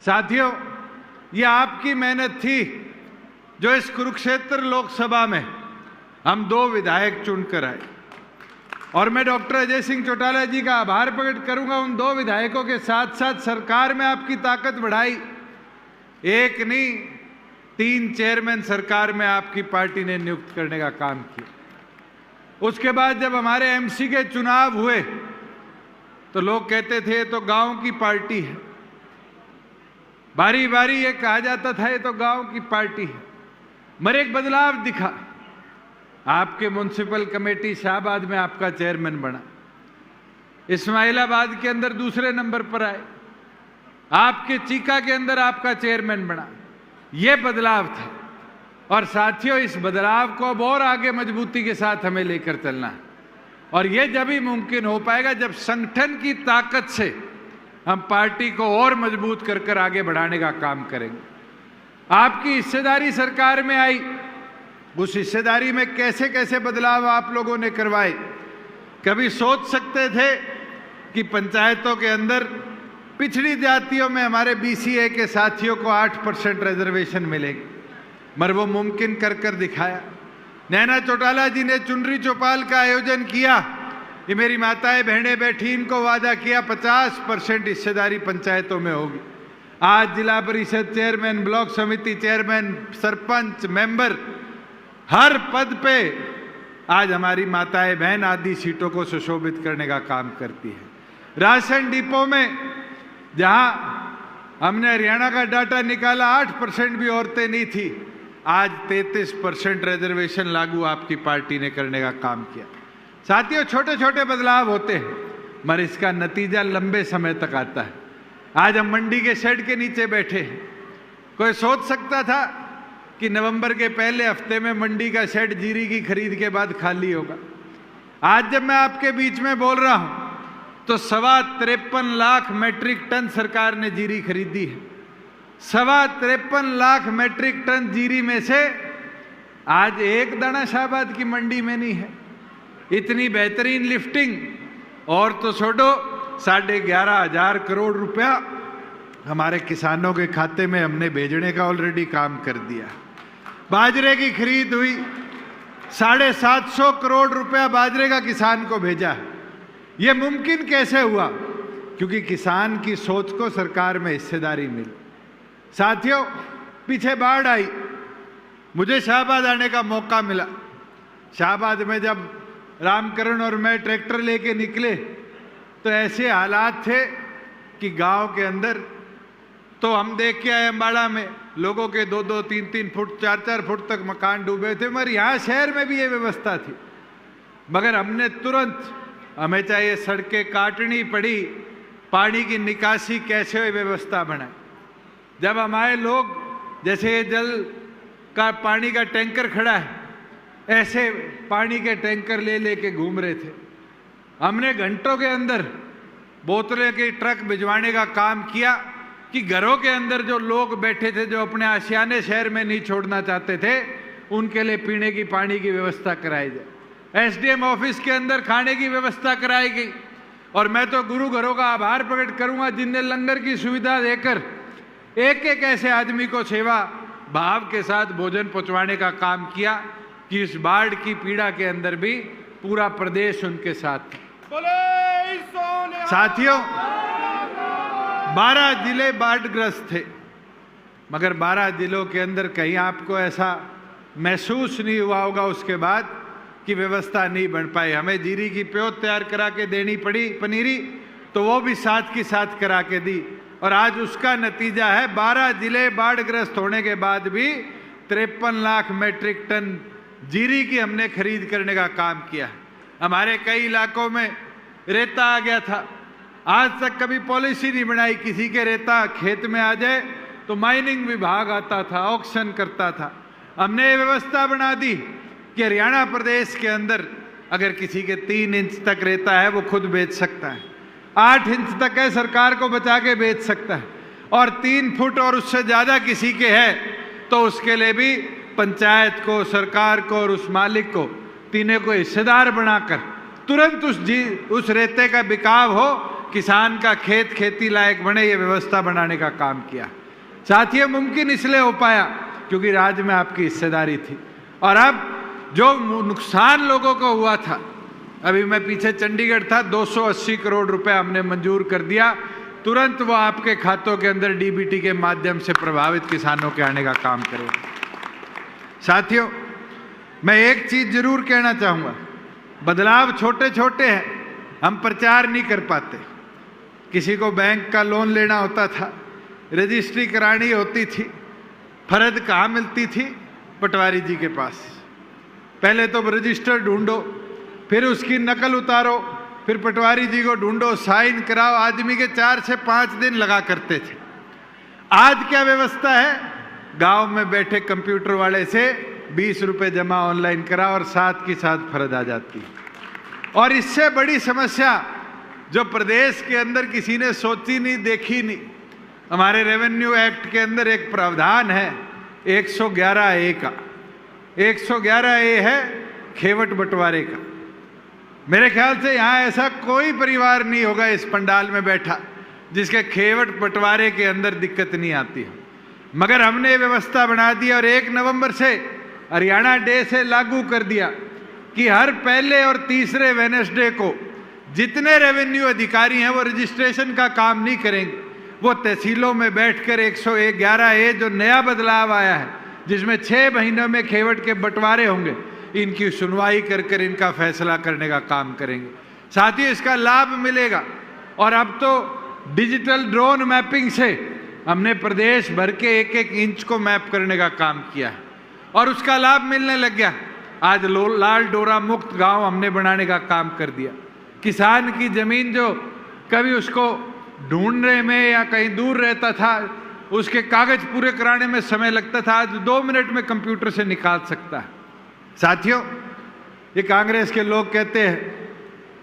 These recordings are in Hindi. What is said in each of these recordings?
साथियों, ये आपकी मेहनत थी जो इस कुरुक्षेत्र लोकसभा में हम 2 विधायक चुनकर आए। और मैं डॉक्टर अजय सिंह चौटाला जी का आभार प्रकट करूंगा उन 2 विधायकों के साथ साथ सरकार में आपकी ताकत बढ़ाई। एक नहीं 3 चेयरमैन सरकार में आपकी पार्टी ने नियुक्त करने का काम किया। उसके बाद जब हमारे एमसी के चुनाव हुए तो लोग कहते थे ये तो गांव की पार्टी है, बारी बारी ये कहा जाता था ये तो गांव की पार्टी है। मगर एक बदलाव दिखा, आपके म्युनिसिपल कमेटी शाहबाद में आपका चेयरमैन बना, इस्माइलाबाद के अंदर दूसरे नंबर पर आए, आपके चीका के अंदर आपका चेयरमैन बना। यह बदलाव था और साथियों इस बदलाव को अब और आगे मजबूती के साथ हमें लेकर चलना है। और यह जब ही मुमकिन हो पाएगा जब संगठन की ताकत से हम पार्टी को और मजबूत कर कर आगे बढ़ाने का काम करेंगे। आपकी हिस्सेदारी सरकार में आई, उस हिस्सेदारी में कैसे कैसे बदलाव आप लोगों ने करवाए। कभी सोच सकते थे कि पंचायतों के अंदर पिछड़ी जातियों में हमारे बीसीए के साथियों को 8% रिजर्वेशन मिलेगी, मगर वो मुमकिन कर कर दिखाया। नैना चौटाला जी ने चुनरी चौपाल का आयोजन किया, ये मेरी माताएं बहनें बैठी, इनको वादा किया 50% हिस्सेदारी पंचायतों में होगी। आज जिला परिषद चेयरमैन, ब्लॉक समिति चेयरमैन, सरपंच, मेंबर, हर पद पे आज हमारी माताएं बहन आदि सीटों को सुशोभित करने का काम करती है। राशन डिपो में जहां हमने हरियाणा का डाटा निकाला 8% भी औरतें नहीं थी, आज 33% रिजर्वेशन लागू आपकी पार्टी ने करने का काम किया। साथियों छोटे छोटे बदलाव होते हैं मगर इसका नतीजा लंबे समय तक आता है। आज हम मंडी के शेड के नीचे बैठे हैं। कोई सोच सकता था कि नवंबर के पहले हफ्ते में मंडी का शेड जीरी की खरीद के बाद खाली होगा। आज जब मैं आपके बीच में बोल रहा हूं तो 53 लाख मैट्रिक टन सरकार ने जीरी खरीदी है। 53 लाख मैट्रिक टन जीरी में से आज एक दाना शाहबाद की मंडी में नहीं है। इतनी बेहतरीन लिफ्टिंग और तो छोड़ो 11,500 करोड़ रुपया हमारे किसानों के खाते में हमने भेजने का ऑलरेडी काम कर दिया। बाजरे की खरीद हुई, 750 करोड़ रुपया बाजरे का किसान को भेजा। यह मुमकिन कैसे हुआ? क्योंकि किसान की सोच को सरकार में हिस्सेदारी मिली। साथियों पीछे बाढ़ आई, मुझे शाहबाद आने का मौका मिला। शाहबाद में जब रामकरण और मैं ट्रैक्टर लेके निकले तो ऐसे हालात थे कि गांव के अंदर तो हम देख के आए अम्बाड़ा में लोगों के 2-2, 3-3 फुट, 4-4 फुट तक मकान डूबे थे। मगर यहाँ शहर में भी ये व्यवस्था थी, मगर हमने तुरंत, हमें चाहिए सड़कें काटनी पड़ी, पानी की निकासी कैसे व्यवस्था बनाए। जब हमारे लोग जैसे ये जल का पानी का टैंकर खड़ा है ऐसे पानी के टैंकर ले लेके घूम रहे थे। हमने घंटों के अंदर बोतलें के ट्रक भिजवाने का काम किया कि घरों के अंदर जो लोग बैठे थे, जो अपने आशियाने शहर में नहीं छोड़ना चाहते थे, उनके लिए पीने की पानी की व्यवस्था कराई जाए। एसडीएम ऑफिस के अंदर खाने की व्यवस्था कराई गई। और मैं तो गुरु घरों का आभार प्रकट करूंगा जिनने लंगर की सुविधा देकर एक एक ऐसे आदमी को सेवा भाव के साथ भोजन पहुंचवाने का काम किया कि इस बाढ़ की पीड़ा के अंदर भी पूरा प्रदेश उनके साथ था। साथियों 12 जिले बाढ़ग्रस्त थे, मगर 12 जिलों के अंदर कहीं आपको ऐसा महसूस नहीं हुआ होगा उसके बाद कि व्यवस्था नहीं बन पाई। हमें जीरी की प्योत तैयार करा के देनी पड़ी पनीरी, तो वो भी साथ की साथ करा के दी। और आज उसका नतीजा है 12 जिले बाढ़ग्रस्त होने के बाद भी 53 लाख मैट्रिक टन जीरी की हमने खरीद करने का काम किया। हमारे कई इलाकों में रेता आ गया था, आज तक कभी पॉलिसी नहीं बनाई। किसी के रेता खेत में आ जाए तो माइनिंग विभाग आता था, ऑक्शन करता था। हमने ये व्यवस्था बना दी कि हरियाणा प्रदेश के अंदर अगर किसी के 3 इंच तक रेता है वो खुद बेच सकता है, 8 इंच तक है सरकार को बचा के बेच सकता है, और 3 फुट और उससे ज्यादा किसी के है तो उसके लिए भी पंचायत को, सरकार को और उस मालिक को तीनों को हिस्सेदार बनाकर तुरंत उस रेते का बिकाव हो किसान का खेत खेती लायक बने, ये व्यवस्था बनाने का काम किया। साथियों, मुमकिन इसलिए हो पाया क्योंकि राज्य में आपकी हिस्सेदारी थी। और अब जो नुकसान लोगों को हुआ था, अभी मैं पीछे चंडीगढ़ था, 280 करोड़ रुपए हमने मंजूर कर दिया, तुरंत वो आपके खातों के अंदर डीबीटी के माध्यम से प्रभावित किसानों के आने का काम करेगा। साथियों, मैं एक चीज जरूर कहना चाहूंगा, बदलाव छोटे छोटे हैं, हम प्रचार नहीं कर पाते। किसी को बैंक का लोन लेना होता था, रजिस्ट्री करानी होती थी, फर्द कहाँ मिलती थी? पटवारी जी के पास। पहले तो रजिस्टर ढूंढो, फिर उसकी नकल उतारो, फिर पटवारी जी को ढूंढो, साइन कराओ, आदमी के 4 से 5 दिन लगा करते थे। आज क्या व्यवस्था है? गांव में बैठे कंप्यूटर वाले से 20 रुपए जमा ऑनलाइन कराओ और साथ की साथ फर्द आ जाती है। और इससे बड़ी समस्या जो प्रदेश के अंदर किसी ने सोची नहीं, देखी नहीं, हमारे रेवेन्यू एक्ट के अंदर एक प्रावधान है 111A का। 111A है खेवट बंटवारे का। मेरे ख्याल से यहाँ ऐसा कोई परिवार नहीं होगा इस पंडाल में बैठा जिसके खेवट बंटवारे के अंदर दिक्कत नहीं आती है। मगर हमने व्यवस्था बना दी और 1 नवंबर से हरियाणा डे से लागू कर दिया कि हर पहले और तीसरे वेडनेसडे को जितने रेवेन्यू अधिकारी हैं वो रजिस्ट्रेशन का काम नहीं करेंगे, वो तहसीलों में बैठकर 111A जो नया बदलाव आया है जिसमें 6 महीनों में खेवट के बंटवारे होंगे, इनकी सुनवाई कर इनका फैसला करने का काम करेंगे। साथ ही इसका लाभ मिलेगा। और अब तो डिजिटल ड्रोन मैपिंग से हमने प्रदेश भर के 1-1 इंच को मैप करने का काम किया है और उसका लाभ मिलने लग गया। आज लाल डोरा मुक्त गांव हमने बनाने का काम कर दिया। किसान की जमीन जो कभी उसको ढूंढने में या कहीं दूर रहता था, उसके कागज पूरे कराने में समय लगता था, आज 2 मिनट में कंप्यूटर से निकाल सकता है। साथियों, ये कांग्रेस के लोग कहते हैं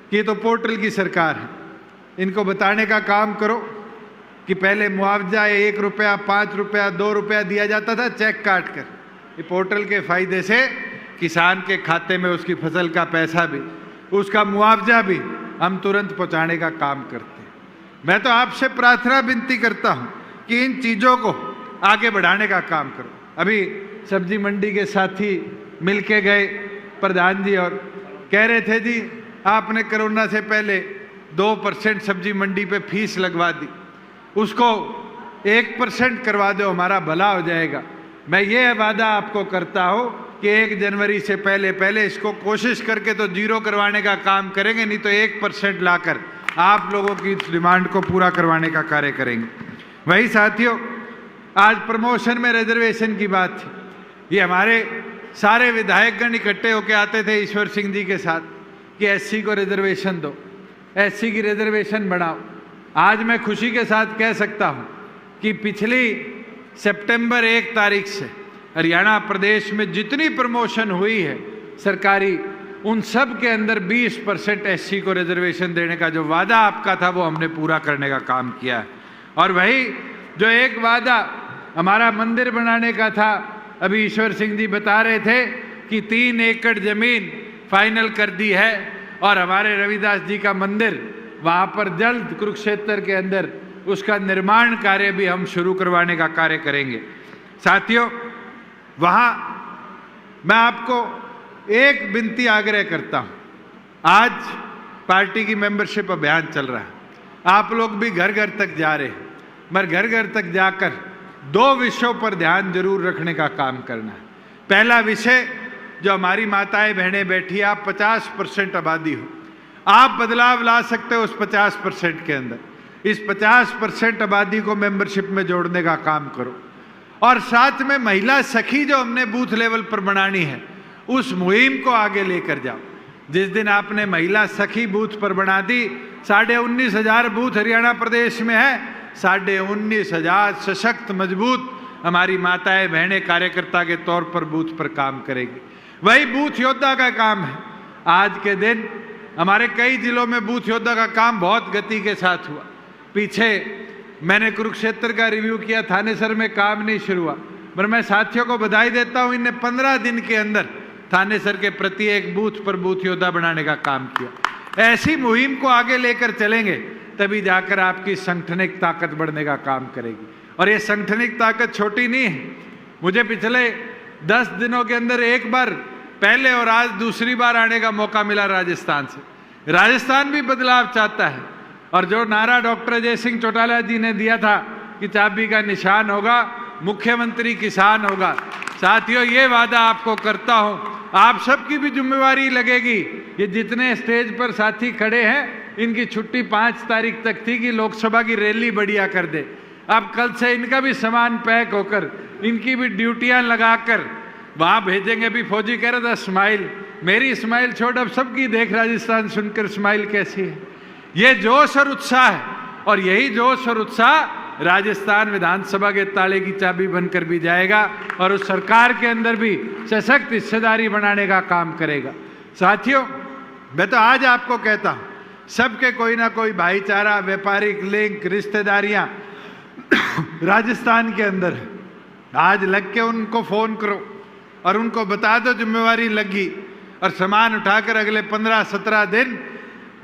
कि ये तो पोर्टल की सरकार है। इनको बताने का काम करो कि पहले मुआवजा 1 रुपया, 5 रुपया, 2 रुपया दिया जाता था चेक काट कर। ये पोर्टल के फायदे से किसान के खाते में उसकी फसल का पैसा भी, उसका मुआवजा भी हम तुरंत पहुंचाने का काम करते हैं। मैं तो आपसे प्रार्थना विनती करता हूं कि इन चीज़ों को आगे बढ़ाने का काम करो। अभी सब्जी मंडी के साथी मिलके गए प्रधान जी और कह रहे थे, जी आपने कोरोना से पहले 2% सब्जी मंडी पे फीस लगवा दी, उसको 1% करवा दो, हमारा भला हो जाएगा। मैं ये वादा आपको करता हूँ कि 1 जनवरी से पहले इसको कोशिश करके तो 0 करवाने का काम करेंगे, नहीं तो 1% लाकर आप लोगों की इस डिमांड को पूरा करवाने का कार्य करेंगे। वही साथियों, आज प्रमोशन में रिजर्वेशन की बात थी। ये हमारे सारे विधायकगण इकट्ठे होकर आते थे ईश्वर सिंह जी के साथ कि एससी को रिजर्वेशन दो, एससी की रिजर्वेशन बढ़ाओ। आज मैं खुशी के साथ कह सकता हूं कि पिछली सितंबर 1 तारीख से हरियाणा प्रदेश में जितनी प्रमोशन हुई है सरकारी, उन सब के अंदर 20% एससी को रिजर्वेशन देने का जो वादा आपका था वो हमने पूरा करने का काम किया है। और वही जो एक वादा हमारा मंदिर बनाने का था, अभी ईश्वर सिंह जी बता रहे थे कि 3 एकड़ जमीन फाइनल कर दी है और हमारे रविदास जी का मंदिर वहाँ पर जल्द कुरुक्षेत्र के अंदर उसका निर्माण कार्य भी हम शुरू करवाने का कार्य करेंगे। साथियों, वहाँ मैं आपको एक विनती आग्रह करता हूँ। आज पार्टी की मेंबरशिप अभियान चल रहा है, आप लोग भी घर घर तक जा रहे हैं, मगर घर घर तक जाकर 2 विषयों पर ध्यान जरूर रखने का काम करना है। पहला विषय, जो हमारी माताएं बहनें बैठी, आप 50% आबादी हो, आप बदलाव ला सकते हो उस 50% के अंदर। इस 50% आबादी को मेंबरशिप में जोड़ने का काम करो। और साथ में महिला सखी जो हमने बूथ लेवल पर बनानी है, उस मुहिम को आगे लेकर जाओ। जिस दिन आपने महिला सखी बूथ पर बना दी, 19,500 बूथ हरियाणा प्रदेश में है, 19,500 सशक्त मजबूत हमारी माताएं बहनें कार्यकर्ता के तौर पर बूथ पर काम करेगी। वही बूथ योद्धा का काम है। आज के दिन हमारे कई जिलों में बूथ योद्धा का काम बहुत गति के साथ हुआ। पीछे मैंने कुरुक्षेत्र का रिव्यू किया, थानेसर में काम नहीं शुरू हुआ, पर मैं साथियों को बधाई देता हूं, इन्हें 15 दिन के अंदर थानेसर के प्रति एक बूथ पर बूथ योद्धा बनाने का काम किया। ऐसी मुहिम को आगे लेकर चलेंगे तभी जाकर आपकी संगठनिक ताकत बढ़ने का काम करेगी। और ये संगठनिक ताकत छोटी नहीं है। मुझे पिछले 10 दिनों के अंदर एक बार पहले और आज दूसरी बार आने का मौका मिला राजस्थान से। राजस्थान भी बदलाव चाहता है, और जो नारा डॉक्टर अजय सिंह चौटाला जी ने दिया था कि चाबी का निशान होगा, मुख्यमंत्री किसान होगा, साथियों ये वादा आपको करता हूं, आप सबकी भी जिम्मेवारी लगेगी। ये जितने स्टेज पर साथी खड़े हैं, इनकी छुट्टी 5 तारीख तक थी कि लोकसभा की रैली बढ़िया कर दे। अब कल से इनका भी सामान पैक होकर, इनकी भी ड्यूटियां लगाकर वहां भेजेंगे। भी फौजी कह रहा था स्माइल, मेरी स्माइल छोड़, अब सबकी देख राजस्थान सुनकर स्माइल कैसी है। ये जोश और उत्साह है, और यही जोश और उत्साह राजस्थान विधानसभा के ताले की चाबी बनकर भी जाएगा और उस सरकार के अंदर भी सशक्त हिस्सेदारी बनाने का काम करेगा। साथियों, मैं तो आज आपको कहता हूं, सबके कोई ना कोई भाईचारा, व्यापारिक लिंक, रिश्तेदारियां राजस्थान के अंदर है। आज लग के उनको फोन करो और उनको बता दो जिम्मेवारी लगी, और सामान उठाकर अगले 15-17 दिन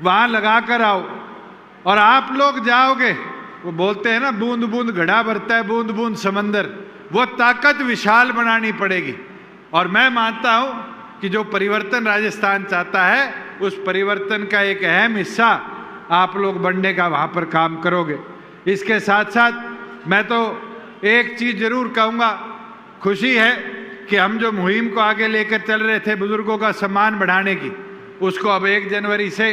वहां लगा कर आओ। और आप लोग जाओगे, वो बोलते हैं ना, बूंद बूंद घड़ा भरता है, बूंद बूंद समंदर, वो ताकत विशाल बनानी पड़ेगी। और मैं मानता हूं कि जो परिवर्तन राजस्थान चाहता है, उस परिवर्तन का एक अहम हिस्सा आप लोग बनने का वहां पर काम करोगे। इसके साथ साथ मैं तो एक चीज जरूर कहूंगा, खुशी है कि हम जो मुहिम को आगे लेकर चल रहे थे बुजुर्गों का सम्मान बढ़ाने की, उसको अब 1 जनवरी से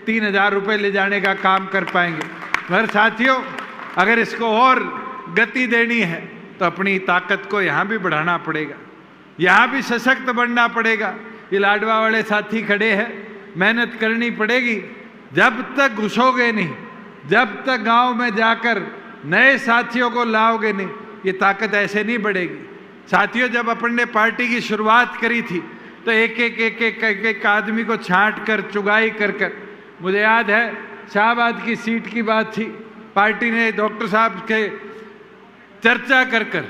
3000 रुपये ले जाने का काम कर पाएंगे। मगर साथियों, अगर इसको और गति देनी है तो अपनी ताकत को यहाँ भी बढ़ाना पड़ेगा, यहाँ भी सशक्त बनना पड़ेगा। ये लाडवा वाले साथी खड़े हैं, मेहनत करनी पड़ेगी। जब तक घुसोगे नहीं, जब तक गांव में जाकर नए साथियों को लाओगे नहीं, ये ताकत ऐसे नहीं बढ़ेगी। साथियों, जब अपन ने पार्टी की शुरुआत करी थी तो एक आदमी को छांट कर, चुगाई कर कर, मुझे याद है शाहबाद की सीट की बात थी, पार्टी ने डॉक्टर साहब के चर्चा कर कर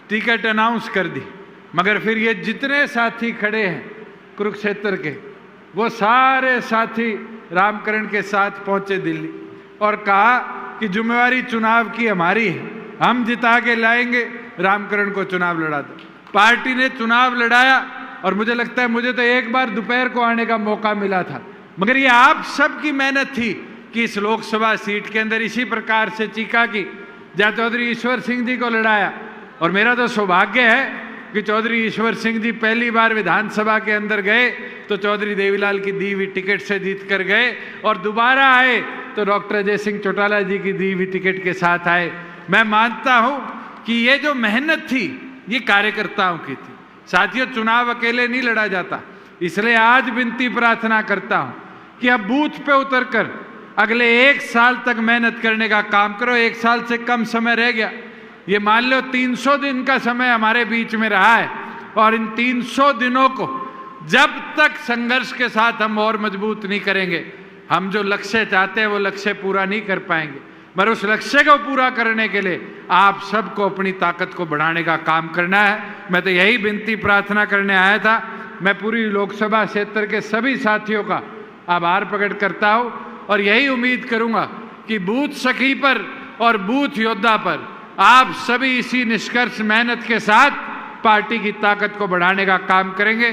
टिकट अनाउंस कर दी। मगर फिर ये जितने साथी खड़े हैं कुरुक्षेत्र के, वो सारे साथी रामकरण के साथ पहुंचे दिल्ली और कहा कि जिम्मेवारी चुनाव की हमारी है, हम जिता के लाएंगे, रामकरण को चुनाव लड़ा दो। पार्टी ने चुनाव लड़ाया, और मुझे लगता है मुझे तो एक बार दोपहर को आने का मौका मिला था, मगर ये आप सबकी मेहनत थी कि इस लोकसभा सीट के अंदर इसी प्रकार से चीका की, जहाँ चौधरी ईश्वर सिंह जी को लड़ाया। और मेरा तो सौभाग्य है कि चौधरी ईश्वर सिंह जी पहली बार विधानसभा के अंदर गए तो चौधरी देवीलाल की दी हुई टिकट से जीत कर गए, और दोबारा आए तो डॉक्टर अजय सिंह चौटाला जी की दी हुई टिकट के साथ आए। मैं मानता हूं कि ये जो मेहनत थी, ये कार्यकर्ताओं की थी। साथियों, चुनाव अकेले नहीं लड़ा जाता, इसलिए आज विनती प्रार्थना करता हूं कि अब बूथ पे उतरकर अगले 1 साल तक मेहनत करने का काम करो। 1 साल से कम समय रह गया, ये मान लो 300 दिन का समय हमारे बीच में रहा है, और इन 300 दिनों को जब तक संघर्ष के साथ हम और मजबूत नहीं करेंगे, हम जो लक्ष्य चाहते हैं वो लक्ष्य पूरा नहीं कर पाएंगे। मगर उस लक्ष्य को पूरा करने के लिए आप सबको अपनी ताकत को बढ़ाने का काम करना है। मैं तो यही विनती प्रार्थना करने आया था। मैं पूरी लोकसभा क्षेत्र के सभी साथियों का आभार प्रकट करता हूं, और यही उम्मीद करूंगा कि बूथ सखी पर और बूथ योद्धा पर आप सभी इसी निष्कर्ष मेहनत के साथ पार्टी की ताकत को बढ़ाने का काम करेंगे।